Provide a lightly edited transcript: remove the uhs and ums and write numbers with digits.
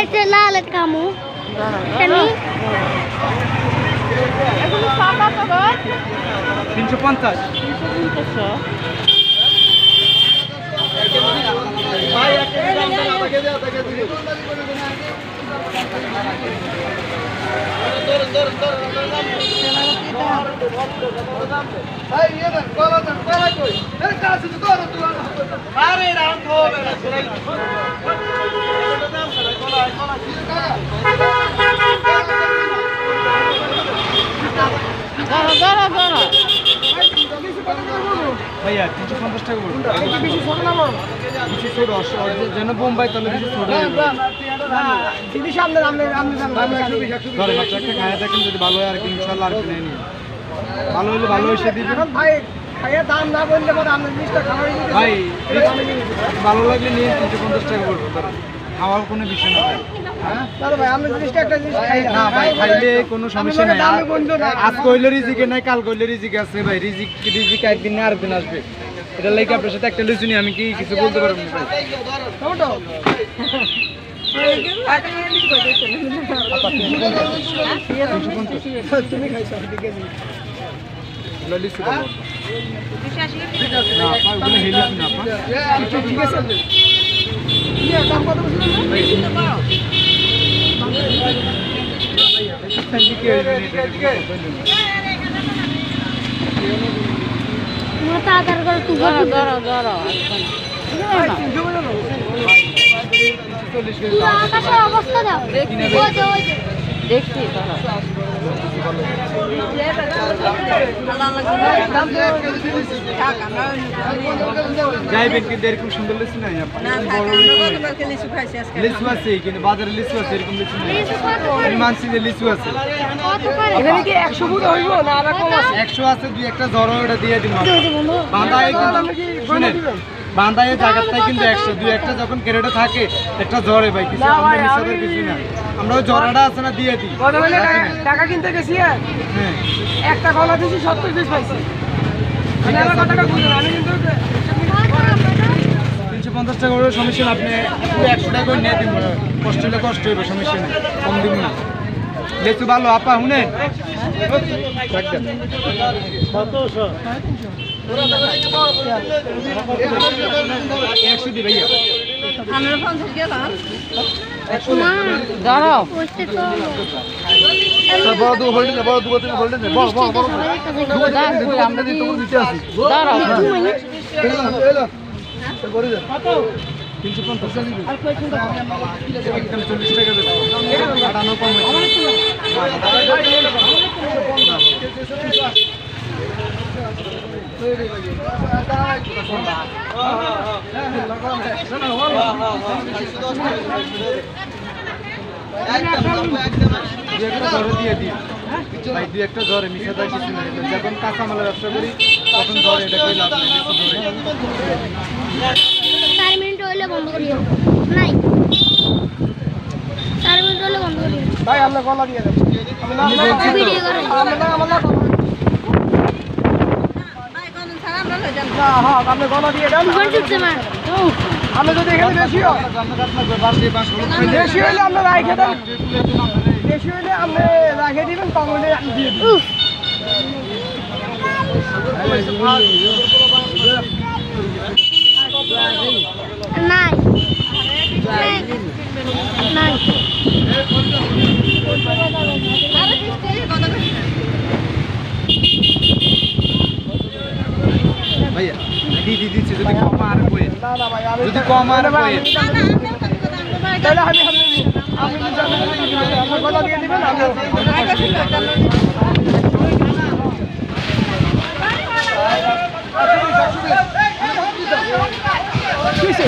একটা লাল কামু আমি 350 ভাইয়া 350 টাকা বলুন বেশি ছোট না বড় বেশি ছোট যেন বোম্বাই তাহলে বেশি ছোট দিদি সামনে ধরে বাচ্চা একটা খায়া দেখেন যদি ভালো হয় আর কি ইনশাআল্লাহ আর কিনে নিন ভালো হলে ভালো এসে দিবেন ভাই খায়া দাম না বললে পরে আমরা জিনিসটা খাওয়াই দিতে ভাই ভালো লাগলে নিয়ে 350 টাকা বলবো খাওয়ার কোনো বিষয় না তাহলে ভাই আমরা জিনিসটা একটা জিনিস খাই না ভাই খাইলে কোনো সমস্যা নাই আজ কইলে রিজিকে নাই কাল কইলে রিজিকে আছে ভাই রিজিক একদিন না আরেকদিন আসবে এটা লাইক আপনার সাথে একটা লিসু নি আমি কি কিছু বলতে পারবো না ভাই ছোটো তুমি খাইছো ঠিক আছে লিসু না আপা হেলিস না আপা ঠিক আছে দাম কত বলছিলেন মোটা আদার করে তুই ধরো আকাশের অবস্থা দাও দেখছি যাইবেন কিন্তু এরকম সুন্দর লিচু নাই লিচু আছে কিন্তু বাজারে লিচু আছে এরকম লিচু নাই আমি মানছি যে লিচু আছে এখানে কি 100 ফুট হইব না আর কম আছে 100 আছে দুই একটা জড়ো এটা দিয়ে দিন বাঁধায় কিন্তু শুনেন বাঁধায় জায়গাটাই কিন্তু 100 দুই একটা যখন কেরেটে থাকে একটা জড়ে ভাই কিছু আমরা মিশাদের কিছু না আমরা ওই জড়াটা আছে না দিয়ে দিই টাকা কিনতে গেছি হ্যাঁ একটা কলা দিছি 70 পিস পাইছি মানে আমার কথাটা বুঝুন আমি কিন্তু 350 টাকা করে সমস্যা না আপনি 100 টাকা করে নিয়ে দিব কষ্ট হলে কষ্ট হবে সমস্যা নেই কম দিব না লেচু ভালো আপা শুনেন একশো দি ভাইয়া বড় দু হোল্ডিং বড় দু তিন হোল্ডিং বড় আমরা দিতে দিতে আসি কত 350 একদম 40 টাকা বেশি আটানো কম দিয়ে দিই ভাই দুই একটা জ্বরে মিশে দেয় কিছু নেই যখন কাঁচামালের ব্যবসা করি তখন জ্বরে এটা কই লাভ নেই 4 মিনিট হইলে বন্ধ করিও নাই 4 মিনিট হইলে বন্ধ করিও ভাই আমরা গলা দিয়ে দেব ভিডিও করে আমরা হ্যাঁ আপনি গলা দিয়ে দেন আমরা যদি এখানে বেশি হইলে আমরা রাখে দেন বেশি হইলে আপনি রাখে দিবেন কম হইলে দিয়ে দিবেন নাই নাই ভাইয়া দিদি দিচ্ছে যদি কম আর কই না না ভাই যদি কম আর কই তাহলে আমি আমরা গলা দিয়ে দিবেন আমরা কিসে